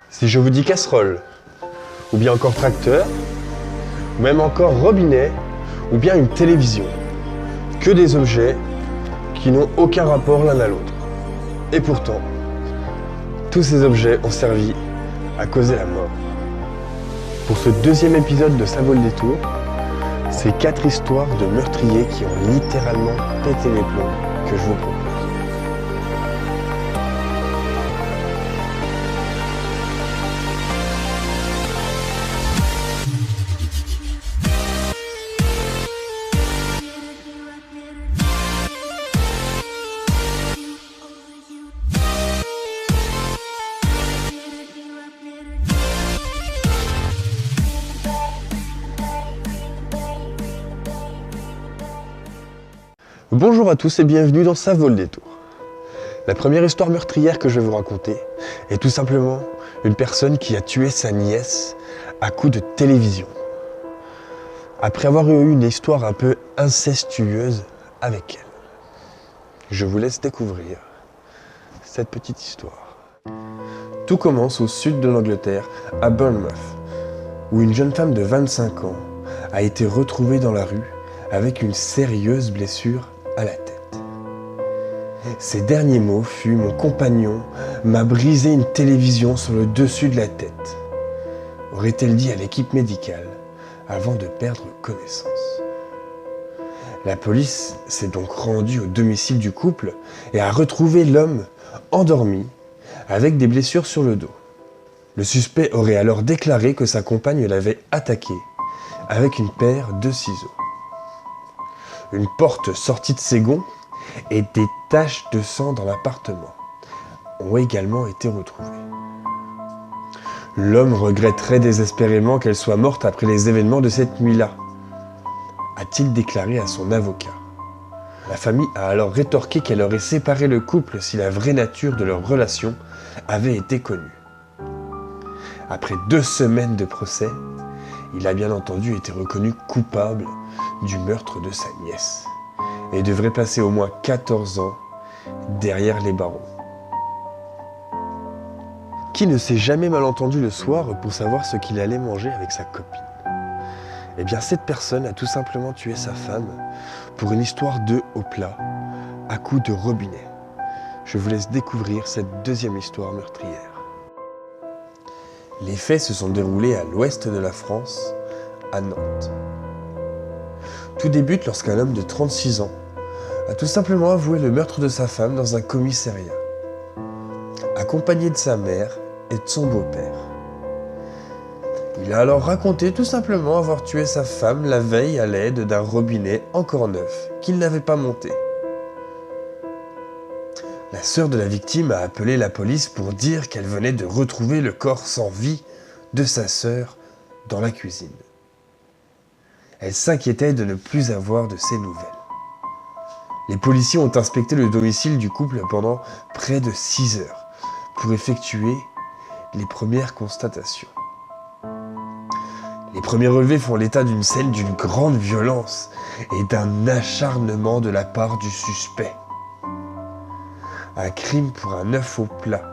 Si je vous dis casserole, ou bien encore tracteur, ou même encore robinet, ou bien une télévision, que des objets qui n'ont aucun rapport l'un à l'autre. Et pourtant, tous ces objets ont servi à causer la mort. Pour ce deuxième épisode de Ça vaut le détour, c'est 4 histoires de meurtriers qui ont littéralement pété les plombs que je vous propose. Bonjour à tous et bienvenue dans Ça vaut le détour. La première histoire meurtrière que je vais vous raconter est tout simplement une personne qui a tué sa nièce à coups de télévision. Après avoir eu une histoire un peu incestueuse avec elle. Je vous laisse découvrir cette petite histoire. Tout commence au sud de l'Angleterre, à Bournemouth, où une jeune femme de 25 ans a été retrouvée dans la rue avec une sérieuse blessure à la tête. Ses derniers mots furent « Mon compagnon m'a brisé une télévision sur le dessus de la tête », aurait-elle dit à l'équipe médicale avant de perdre connaissance. La police s'est donc rendue au domicile du couple et a retrouvé l'homme endormi avec des blessures sur le dos. Le suspect aurait alors déclaré que sa compagne l'avait attaqué avec une paire de ciseaux. Une porte sortie de ses gonds et des taches de sang dans l'appartement ont également été retrouvées. L'homme regretterait désespérément qu'elle soit morte après les événements de cette nuit-là, a-t-il déclaré à son avocat. La famille a alors rétorqué qu'elle aurait séparé le couple si la vraie nature de leur relation avait été connue. Après 2 semaines de procès, il a bien entendu été reconnu coupable du meurtre de sa nièce et devrait passer au moins 14 ans derrière les barreaux. Qui ne s'est jamais mal entendu le soir pour savoir ce qu'il allait manger avec sa copine? Eh bien, cette personne a tout simplement tué sa femme pour une histoire d'œufs au plat, à coups de robinet. Je vous laisse découvrir cette deuxième histoire meurtrière. Les faits se sont déroulés à l'ouest de la France, à Nantes. Tout débute lorsqu'un homme de 36 ans a tout simplement avoué le meurtre de sa femme dans un commissariat, accompagné de sa mère et de son beau-père. Il a alors raconté tout simplement avoir tué sa femme la veille à l'aide d'un robinet encore neuf qu'il n'avait pas monté. La sœur de la victime a appelé la police pour dire qu'elle venait de retrouver le corps sans vie de sa sœur dans la cuisine. Elle s'inquiétait de ne plus avoir de ses nouvelles. Les policiers ont inspecté le domicile du couple pendant près de 6 heures pour effectuer les premières constatations. Les premiers relevés font l'état d'une scène d'une grande violence et d'un acharnement de la part du suspect. Un crime pour un œuf au plat.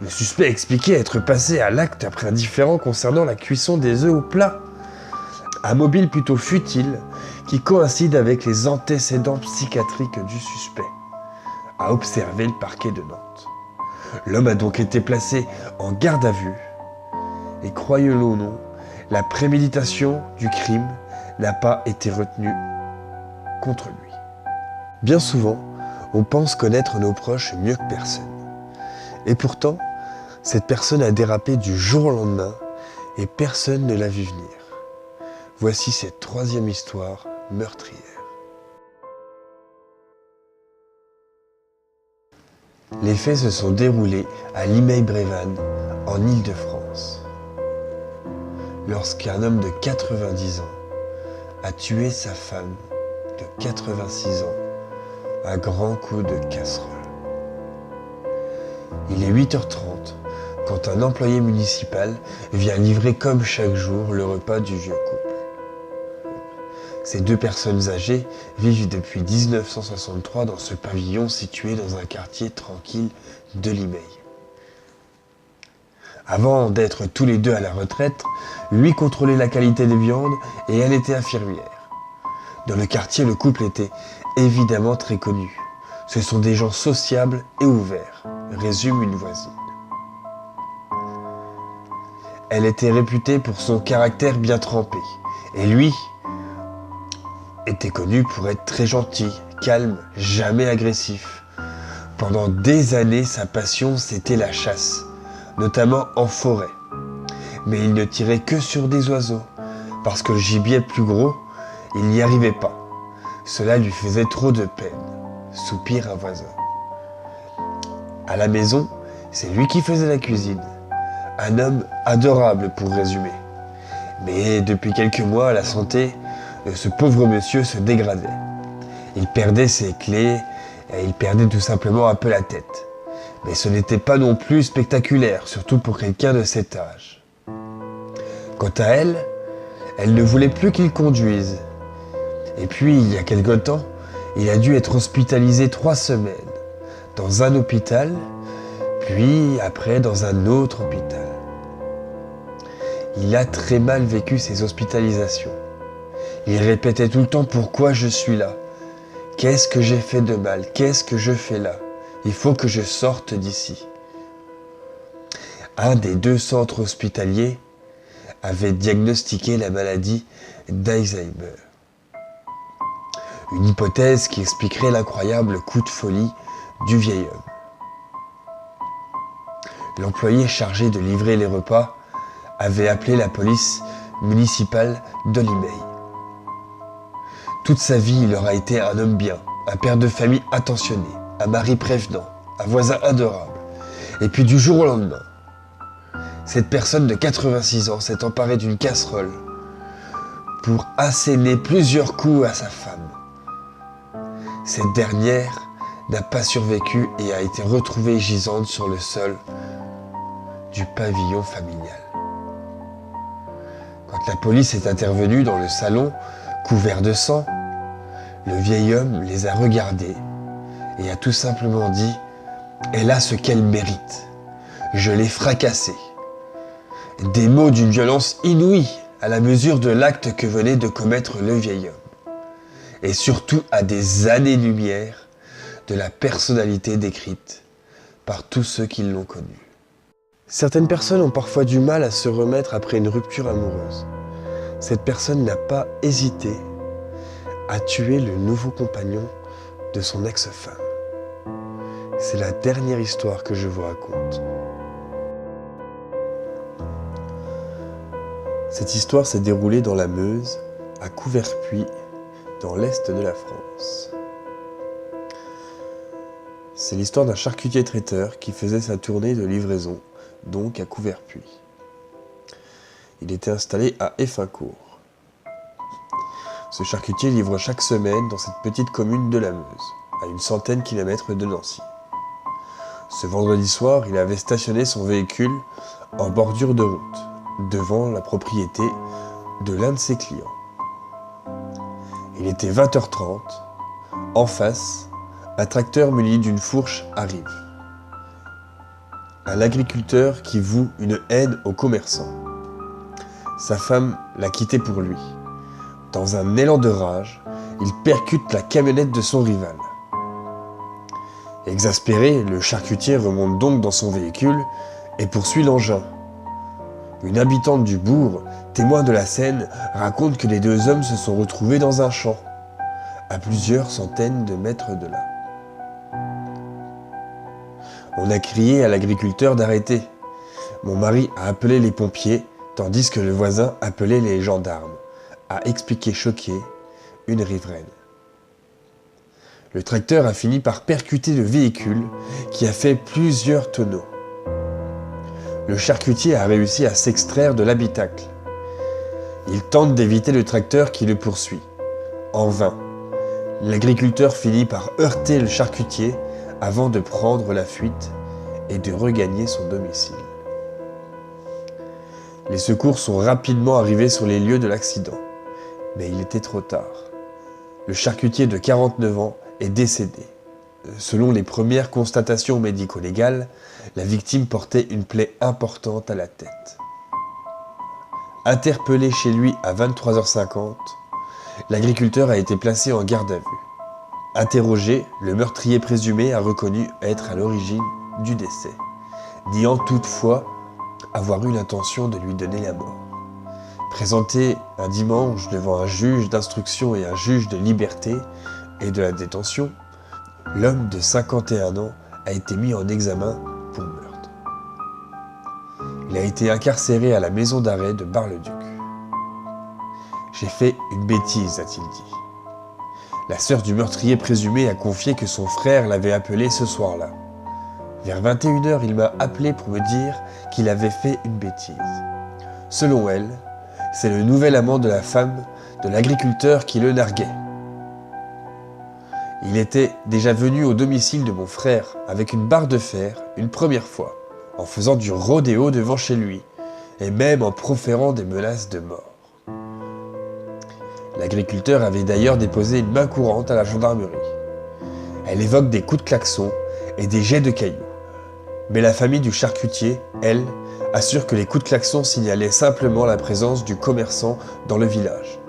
Le suspect expliquait être passé à l'acte après un différend concernant la cuisson des œufs au plat. Un mobile plutôt futile qui coïncide avec les antécédents psychiatriques du suspect, a observé le parquet de Nantes. L'homme a donc été placé en garde à vue et, croyez-le ou non, la préméditation du crime n'a pas été retenue contre lui. Bien souvent, on pense connaître nos proches mieux que personne. Et pourtant, cette personne a dérapé du jour au lendemain et personne ne l'a vu venir. Voici cette 3e histoire meurtrière. Les faits se sont déroulés à Limeil-Brévannes, en Île-de-France, lorsqu'un homme de 90 ans a tué sa femme de 86 ans à grands coups de casserole. Il est 8h30 quand un employé municipal vient livrer comme chaque jour le repas du vieux couple. Ces 2 personnes âgées vivent depuis 1963 dans ce pavillon situé dans un quartier tranquille de Limeil. Avant d'être tous les deux à la retraite, lui contrôlait la qualité des viandes et elle était infirmière. Dans le quartier, le couple était évidemment très connu. Ce sont des gens sociables et ouverts, résume une voisine. Elle était réputée pour son caractère bien trempé, et lui était connu pour être très gentil, calme, jamais agressif. Pendant des années, sa passion, c'était la chasse, notamment en forêt. Mais il ne tirait que sur des oiseaux, parce que le gibier plus gros, il n'y arrivait pas. Cela lui faisait trop de peine, soupire un voisin. À la maison, c'est lui qui faisait la cuisine. Un homme adorable pour résumer. Mais depuis quelques mois, la santé de ce pauvre monsieur se dégradait. Il perdait ses clés et il perdait tout simplement un peu la tête. Mais ce n'était pas non plus spectaculaire, surtout pour quelqu'un de cet âge. Quant à elle, elle ne voulait plus qu'il conduise. Et puis, il y a quelque temps, il a dû être hospitalisé 3 semaines dans un hôpital, puis après dans un autre hôpital. Il a très mal vécu ces hospitalisations. Il répétait tout le temps « Pourquoi je suis là ? Qu'est-ce que j'ai fait de mal ? Qu'est-ce que je fais là ? Il faut que je sorte d'ici. » Un des 2 centres hospitaliers avait diagnostiqué la maladie d'Alzheimer. Une hypothèse qui expliquerait l'incroyable coup de folie du vieil homme. L'employé chargé de livrer les repas avait appelé la police municipale d'Olimey. Toute sa vie, il aura été un homme bien, un père de famille attentionné, un mari prévenant, un voisin adorable. Et puis du jour au lendemain, cette personne de 86 ans s'est emparée d'une casserole pour asséner plusieurs coups à sa femme. Cette dernière n'a pas survécu et a été retrouvée gisante sur le sol du pavillon familial. Quand la police est intervenue dans le salon, couvert de sang, le vieil homme les a regardés et a tout simplement dit « Elle a ce qu'elle mérite. Je l'ai fracassée. » Des mots d'une violence inouïe à la mesure de l'acte que venait de commettre le vieil homme. Et surtout à des années-lumière de la personnalité décrite par tous ceux qui l'ont connu. Certaines personnes ont parfois du mal à se remettre après une rupture amoureuse. Cette personne n'a pas hésité à tuer le nouveau compagnon de son ex-femme. C'est la dernière histoire que je vous raconte. Cette histoire s'est déroulée dans la Meuse, à Couverpuis, dans l'est de la France. C'est l'histoire d'un charcutier traiteur qui faisait sa tournée de livraison, donc à Couverpuis. Il était installé à Effincourt. Ce charcutier livre chaque semaine dans cette petite commune de la Meuse, à une centaine de kilomètres de Nancy. Ce vendredi soir, il avait stationné son véhicule en bordure de route, devant la propriété de l'un de ses clients. Il était 20h30. En face, un tracteur muni d'une fourche arrive. Un agriculteur qui voue une haine aux commerçants. Sa femme l'a quitté pour lui. Dans un élan de rage, il percute la camionnette de son rival. Exaspéré, le charcutier remonte donc dans son véhicule et poursuit l'engin. Une habitante du bourg, témoin de la scène, raconte que les 2 hommes se sont retrouvés dans un champ, à plusieurs centaines de mètres de là. On a crié à l'agriculteur d'arrêter. Mon mari a appelé les pompiers, tandis que le voisin appelait les gendarmes, a expliqué choqué une riveraine. Le tracteur a fini par percuter le véhicule qui a fait plusieurs tonneaux. Le charcutier a réussi à s'extraire de l'habitacle. Il tente d'éviter le tracteur qui le poursuit. En vain. L'agriculteur finit par heurter le charcutier avant de prendre la fuite et de regagner son domicile. Les secours sont rapidement arrivés sur les lieux de l'accident, mais il était trop tard. Le charcutier de 49 ans est décédé. Selon les premières constatations médico-légales, la victime portait une plaie importante à la tête. Interpellé chez lui à 23h50, l'agriculteur a été placé en garde à vue. Interrogé, le meurtrier présumé a reconnu être à l'origine du décès, niant toutefois avoir eu l'intention de lui donner la mort. Présenté un dimanche devant un juge d'instruction et un juge de liberté et de la détention, l'homme de 51 ans a été mis en examen pour meurtre. Il a été incarcéré à la maison d'arrêt de Bar-le-Duc. « J'ai fait une bêtise », a-t-il dit. La sœur du meurtrier présumé a confié que son frère l'avait appelé ce soir-là. Vers 21h, il m'a appelé pour me dire qu'il avait fait une bêtise. Selon elle, c'est le nouvel amant de la femme de l'agriculteur qui le narguait. Il était déjà venu au domicile de mon frère avec une barre de fer une première fois, en faisant du rodéo devant chez lui, et même en proférant des menaces de mort. L'agriculteur avait d'ailleurs déposé une main courante à la gendarmerie. Elle évoque des coups de klaxon et des jets de cailloux. Mais la famille du charcutier, elle, assure que les coups de klaxon signalaient simplement la présence du commerçant dans le village.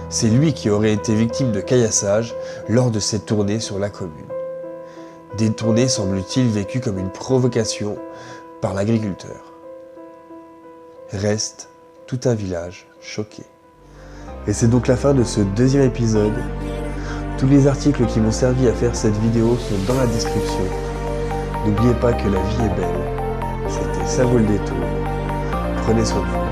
C'est lui qui aurait été victime de caillassage lors de ses tournées sur la commune. Des tournées semble-t-il vécues comme une provocation par l'agriculteur. Reste tout un village choqué. Et c'est donc la fin de ce deuxième épisode. Tous les articles qui m'ont servi à faire cette vidéo sont dans la description. N'oubliez pas que la vie est belle. C'était Ça vaut le détour. Prenez soin de vous.